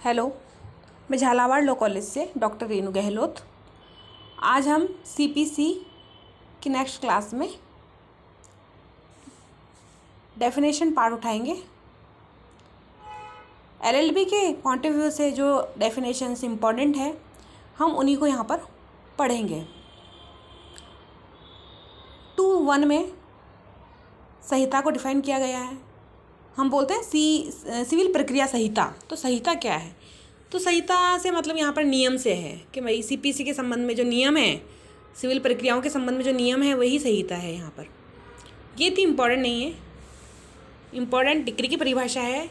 Hello, मैं Jhalawar law college से doctor Renu Gehlot. आज हम सीपीसी की नेक्स्ट क्लास में डेफिनेशन पार्ट उठाएंगे। एलएलबी के पॉइंट ऑफ व्यू से जो डेफिनेशंस इम्पॉर्टेंट है हम उन्हीं को यहाँ पर पढ़ेंगे। 2(1) में संहिता को डिफाइन किया गया है। हम बोलते हैं सिविल प्रक्रिया संहिता। तो संहिता क्या है? तो संहिता से मतलब यहाँ पर नियम से है कि भाई सीपीसी के संबंध में जो नियम है, सिविल प्रक्रियाओं के संबंध में जो नियम है वही संहिता है। यहाँ पर ये इतनी इम्पॉर्टेंट नहीं है। इम्पॉर्टेंट डिक्री की परिभाषा है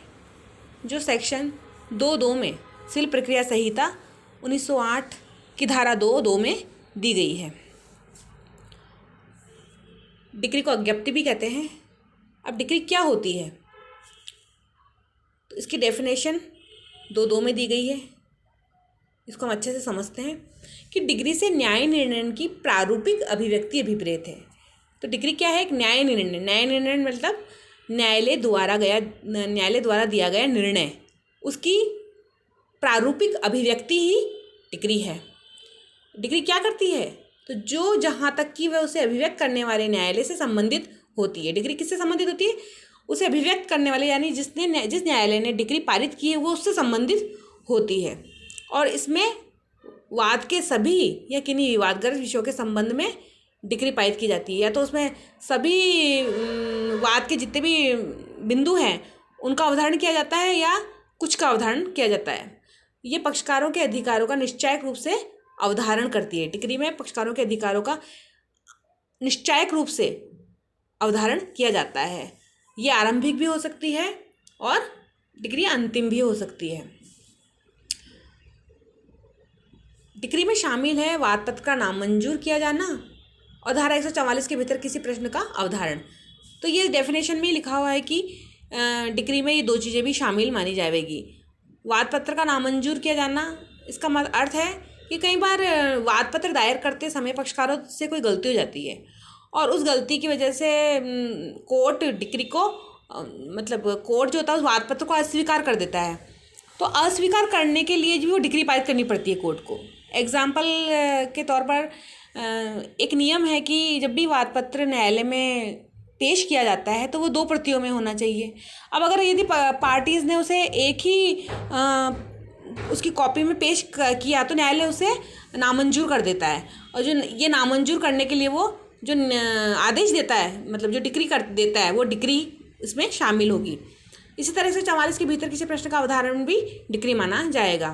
जो सेक्शन 2(2) में सिविल प्रक्रिया संहिता 1908 की धारा 2(2) में दी गई है। डिक्री को अज्ञप्ति भी कहते हैं। अब डिक्री क्या होती है? तो इसकी डेफिनेशन 2(2) में दी गई है। इसको हम अच्छे से समझते हैं कि डिक्री से न्याय निर्णय की प्रारूपिक अभिव्यक्ति अभिप्रेत है। तो डिक्री क्या है? एक न्याय निर्णय। न्याय निर्णय मतलब न्यायालय द्वारा दिया गया निर्णय, उसकी प्रारूपिक अभिव्यक्ति ही डिक्री है। डिक्री क्या करती है? तो जो जहाँ तक कि वह उसे अभिव्यक्त करने वाले न्यायालय से संबंधित होती है। डिक्री किससे संबंधित होती है? उसे अभिव्यक्त करने वाले, यानी जिस न्यायालय ने डिक्री पारित की है वो उससे संबंधित होती है। और इसमें वाद के सभी या किन्हीं विवादग्रस्त विषयों के संबंध में डिक्री पारित की जाती है। या तो उसमें सभी वाद के जितने भी बिंदु हैं उनका अवधारण किया जाता है या कुछ का अवधारण किया जाता है। ये पक्षकारों के अधिकारों का निश्चायक रूप से अवधारण करती है। डिक्री में पक्षकारों के अधिकारों का निश्चायक रूप से अवधारण किया जाता है। ये आरंभिक भी हो सकती है और डिक्री अंतिम भी हो सकती है। डिक्री में शामिल है वाद पत्र का नामंजूर किया जाना और धारा 144 के भीतर किसी प्रश्न का अवधारण। तो ये डेफिनेशन में लिखा हुआ है कि डिक्री में ये दो चीज़ें भी शामिल मानी जाएगी। वाद पत्र का नामंजूर किया जाना, इसका अर्थ है कि कई बार वाद पत्र दायर करते समय पक्षकारों से कोई गलती हो जाती है और उस गलती की वजह से कोर्ट डिक्री को कोर्ट जो होता है उस वाद पत्र को अस्वीकार कर देता है। तो अस्वीकार करने के लिए भी वो डिक्री पारित करनी पड़ती है कोर्ट को। एग्जाम्पल के तौर पर एक नियम है कि जब भी वाद पत्र न्यायालय में पेश किया जाता है तो वो 2 प्रतियों में होना चाहिए। अब अगर यदि पार्टीज़ ने उसे एक ही उसकी कॉपी में पेश किया तो न्यायालय उसे नामंजूर कर देता है। और जो ये नामंजूर करने के लिए वो जो आदेश देता है, मतलब जो डिक्री कर देता है, वो डिक्री इसमें शामिल होगी। इसी तरह से 44 के भीतर किसी प्रश्न का अवधारण भी डिक्री माना जाएगा।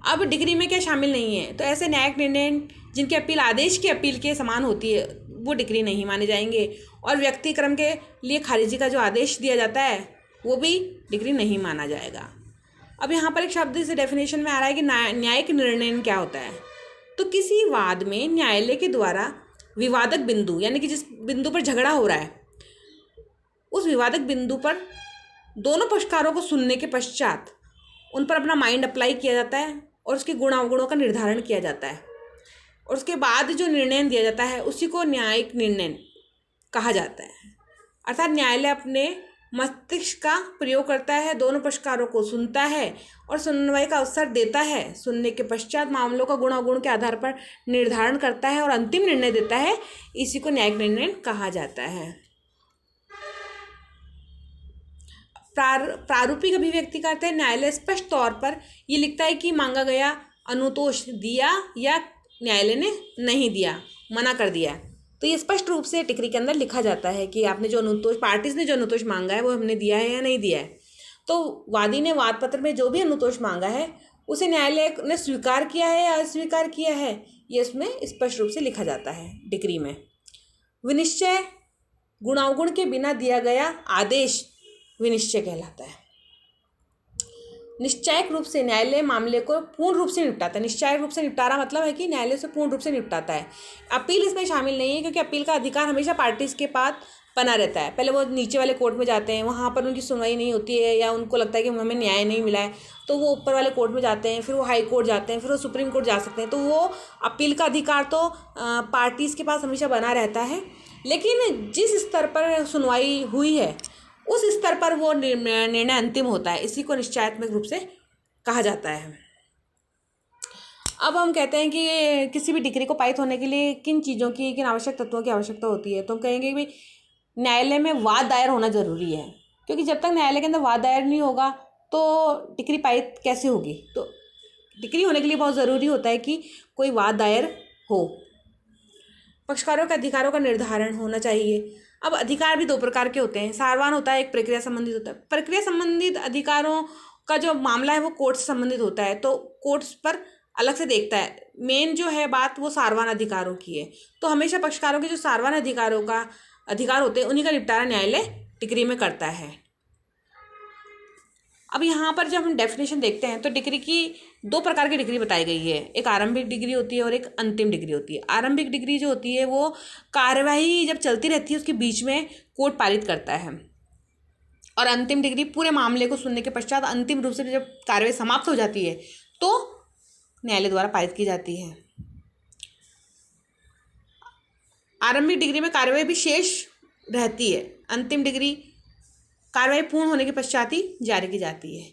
अब डिक्री में क्या शामिल नहीं है? तो ऐसे न्यायिक निर्णय जिनकी अपील आदेश की अपील के समान होती है वो डिक्री नहीं माने जाएंगे। और व्यक्तिक्रम के लिए खारिजी का जो आदेश दिया जाता है वो भी डिक्री नहीं माना जाएगा। अब यहाँ पर एक शब्द से डेफिनेशन में आ रहा है कि न्यायिक निर्णय क्या होता है। तो किसी वाद में न्यायालय के द्वारा विवादक बिंदु, यानी कि जिस बिंदु पर झगड़ा हो रहा है उस विवादक बिंदु पर दोनों पक्षकारों को सुनने के पश्चात उन पर अपना माइंड अप्लाई किया जाता है और उसके गुण अवगुणों का निर्धारण किया जाता है और उसके बाद जो निर्णय दिया जाता है उसी को न्यायिक निर्णय कहा जाता है। अर्थात न्यायालय अपने मस्तिष्क का प्रयोग करता है, दोनों पक्षकारों को सुनता है और सुनवाई का अवसर देता है। सुनने के पश्चात मामलों का गुण अवगुण के आधार पर निर्धारण करता है और अंतिम निर्णय देता है। इसी को न्यायिक निर्णय कहा जाता है। प्रारूपिक अभिव्यक्ति करते हैं न्यायालय स्पष्ट तौर पर ये लिखता है कि मांगा गया अनुतोष दिया या न्यायालय ने नहीं दिया, मना कर दिया। तो ये स्पष्ट रूप से डिक्री के अंदर लिखा जाता है कि आपने जो अनुतोष, पार्टीज ने जो अनुतोष मांगा है वो हमने दिया है या नहीं दिया है। तो वादी ने वाद पत्र में जो भी अनुतोष मांगा है उसे न्यायालय ने स्वीकार किया है या अस्वीकार किया है, ये इसमें स्पष्ट रूप से लिखा जाता है डिक्री में। विनिश्चय गुणावगुण के बिना दिया गया आदेश विनिश्चय कहलाता है। निश्चायक रूप से न्यायालय मामले को पूर्ण रूप से निपटाता है। निश्चायक रूप से निपटारा मतलब है कि न्यायालय से पूर्ण रूप से निपटाता है। अपील इसमें शामिल नहीं है क्योंकि अपील का अधिकार हमेशा पार्टीज के पास बना रहता है। पहले वो नीचे वाले कोर्ट में जाते हैं, वहाँ पर उनकी सुनवाई नहीं होती है या उनको लगता है कि हमें न्याय नहीं मिला है तो वो ऊपर वाले कोर्ट में जाते हैं, फिर वो हाई कोर्ट जाते हैं, फिर वो सुप्रीम कोर्ट जा सकते हैं। तो वो अपील का अधिकार तो पार्टीज़ के पास हमेशा बना रहता है। लेकिन जिस स्तर पर सुनवाई हुई है उस स्तर पर वो निर्णय अंतिम होता है। इसी को निश्चयात्मक रूप से कहा जाता है। अब हम कहते हैं कि किसी भी डिग्री को पारित होने के लिए किन चीज़ों की, किन आवश्यक तत्वों की आवश्यकता होती है। तो हम कहेंगे कि भाई न्यायालय में वाद दायर होना ज़रूरी है, क्योंकि जब तक न्यायालय के अंदर वाद दायर नहीं होगा तो डिग्री पारित कैसे होगी। तो डिग्री होने के लिए बहुत ज़रूरी होता है कि कोई वाद दायर हो। पक्षकारों के अधिकारों का निर्धारण होना चाहिए। अब अधिकार भी दो प्रकार के होते हैं, सारवान होता है, एक प्रक्रिया संबंधित होता है। प्रक्रिया संबंधित अधिकारों का जो मामला है वो कोर्ट से संबंधित होता है, तो कोर्ट्स पर अलग से देखता है। मेन जो है बात वो सारवान अधिकारों की है। तो हमेशा पक्षकारों के जो सारवान अधिकारों का अधिकार होते हैं उन्हीं का निपटारा न्यायालय डिग्री में करता है। अब यहाँ पर जब हम डेफिनेशन देखते हैं तो डिग्री की दो प्रकार की डिग्री बताई गई है, एक आरंभिक डिग्री होती है और एक अंतिम डिग्री होती है। आरंभिक डिग्री जो होती है वो कार्यवाही जब चलती रहती है उसके बीच में कोर्ट पारित करता है, और अंतिम डिग्री पूरे मामले को सुनने के पश्चात अंतिम रूप से जब कार्यवाही समाप्त हो जाती है तो न्यायालय द्वारा पारित की जाती है। आरंभिक डिग्री में कार्यवाही भी शेष रहती है, अंतिम डिग्री कार्यवाही पूर्ण होने के पश्चात ही जारी की जाती है।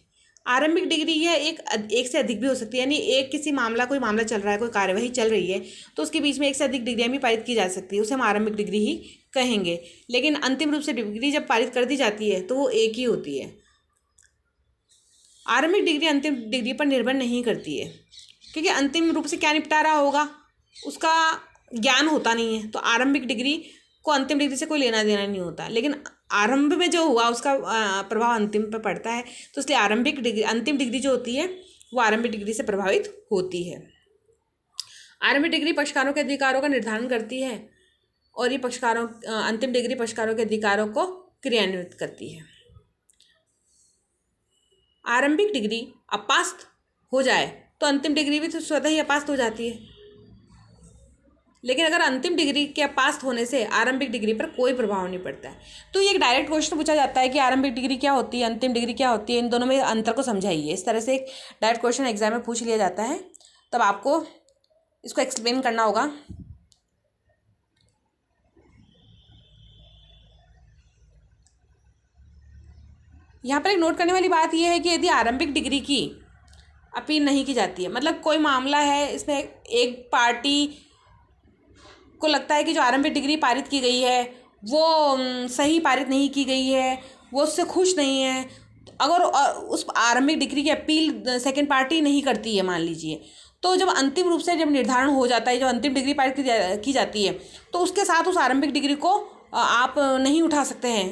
आरंभिक डिग्री यह एक से अधिक भी हो सकती है, यानी एक कोई मामला चल रहा है, कोई कार्यवाही चल रही है तो उसके बीच में एक से अधिक डिग्रियाँ भी पारित की जा सकती है, उसे हम आरंभिक डिग्री ही कहेंगे। लेकिन अंतिम रूप से डिग्री जब पारित कर दी जाती है तो वो एक ही होती है। आरंभिक डिग्री अंतिम डिग्री पर निर्भर नहीं करती है, क्योंकि अंतिम रूप से क्या निपटारा होगा उसका ज्ञान होता नहीं है, तो आरंभिक डिग्री को अंतिम डिग्री से कोई लेना देना नहीं होता। लेकिन आरंभ में जो हुआ उसका प्रभाव अंतिम पर पड़ता है, तो इसलिए अंतिम डिग्री जो होती है वो आरंभिक डिग्री से प्रभावित होती है। आरंभिक डिग्री पक्षकारों के अधिकारों का निर्धारण करती है और ये अंतिम डिग्री पक्षकारों के अधिकारों को क्रियान्वित करती है। आरंभिक डिग्री अपास्त हो जाए तो अंतिम डिग्री भी तो स्वतः ही अपास्त हो जाती है, लेकिन अगर अंतिम डिग्री के पास होने से आरंभिक डिग्री पर कोई प्रभाव नहीं पड़ता है। तो ये एक डायरेक्ट क्वेश्चन पूछा जाता है कि आरंभिक डिग्री क्या होती है, अंतिम डिग्री क्या होती है, इन दोनों में अंतर को समझाइए। इस तरह से एक डायरेक्ट क्वेश्चन एग्जाम में पूछ लिया जाता है, तब आपको इसको एक्सप्लेन करना होगा। यहाँ पर एक नोट करने वाली बात यह है कि यदि आरंभिक डिग्री की अपील नहीं की जाती है, मतलब कोई मामला है, इसमें एक पार्टी को लगता है कि जो आरंभिक डिग्री पारित की गई है वो सही पारित नहीं की गई है, वो उससे खुश नहीं है, तो अगर उस आरंभिक डिग्री की अपील सेकंड पार्टी नहीं करती है मान लीजिए, तो जब अंतिम रूप से जब निर्धारण हो जाता है, जब अंतिम डिग्री पारित की जाती है तो उसके साथ उस आरंभिक डिग्री को आप नहीं उठा सकते हैं।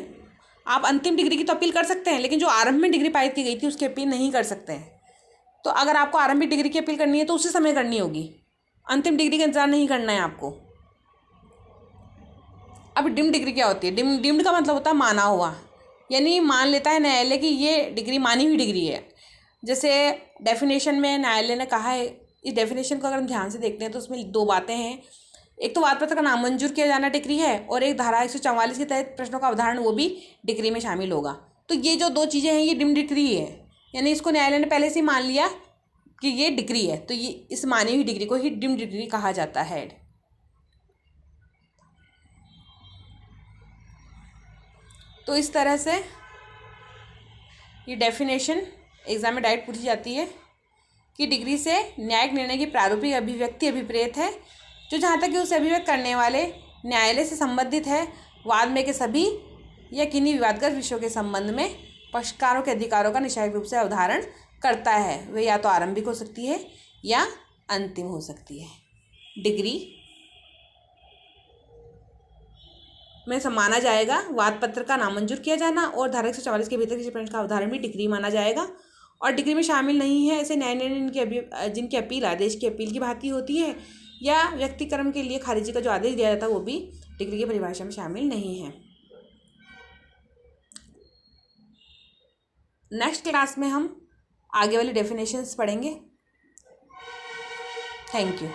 आप अंतिम डिग्री की तो अपील कर सकते हैं, लेकिन जो आरंभिक डिग्री पारित की गई थी उसकी अपील नहीं कर सकते हैं। तो अगर आपको आरंभिक डिग्री की अपील करनी है तो उसी समय करनी होगी, अंतिम डिग्री का इंतजार नहीं करना है आपको। अब डिम्ड डिग्री क्या होती है? डिम्ड का मतलब होता है माना हुआ, यानी मान लेता है न्यायालय कि ये डिग्री मानी हुई डिग्री है। जैसे डेफिनेशन में न्यायालय ने कहा है, इस डेफिनेशन को अगर हम ध्यान से देखते हैं तो उसमें दो बातें हैं, एक तो वाद पत्र का नामंजूर किया जाना डिग्री है, और एक धारा 144 के तहत प्रश्नों का अवधारण वो भी डिग्री में शामिल होगा। तो ये जो दो चीज़ें हैं ये डिम्ड डिग्री है, यानी इसको न्यायालय ने पहले से ही मान लिया कि ये डिग्री है, तो ये इस मानी हुई डिग्री को ही डिम्ड डिग्री कहा जाता है। तो इस तरह से ये डेफिनेशन एग्जाम में डायरेक्ट पूछी जाती है कि डिग्री से न्यायिक निर्णय की प्रारूपिक अभिव्यक्ति अभिप्रेत है, जो जहाँ तक कि उसे अभिव्यक्त करने वाले न्यायालय से संबंधित है, वाद में के सभी या किन्हीं विवादग्रस्त विषयों के संबंध में पक्षकारों के अधिकारों का निश्चित रूप से अवधारण करता है। वे या तो आरंभिक हो सकती है या अंतिम हो सकती है। डिग्री में माना जाएगा वाद पत्र का नामंजूर किया जाना, और धारा 144 के भीतर किसी प्रश्न का अवधारण भी डिग्री माना जाएगा। और डिग्री में शामिल नहीं है ऐसे न्याय निर्णय जिनकी अपील आदेश की अपील की भांति होती है, या व्यक्तिक्रम के लिए खारिजी का जो आदेश दिया जाता है वो भी डिग्री की परिभाषा में शामिल नहीं है। नेक्स्ट क्लास में हम आगे वाली डेफिनेशंस पढ़ेंगे। Thank you.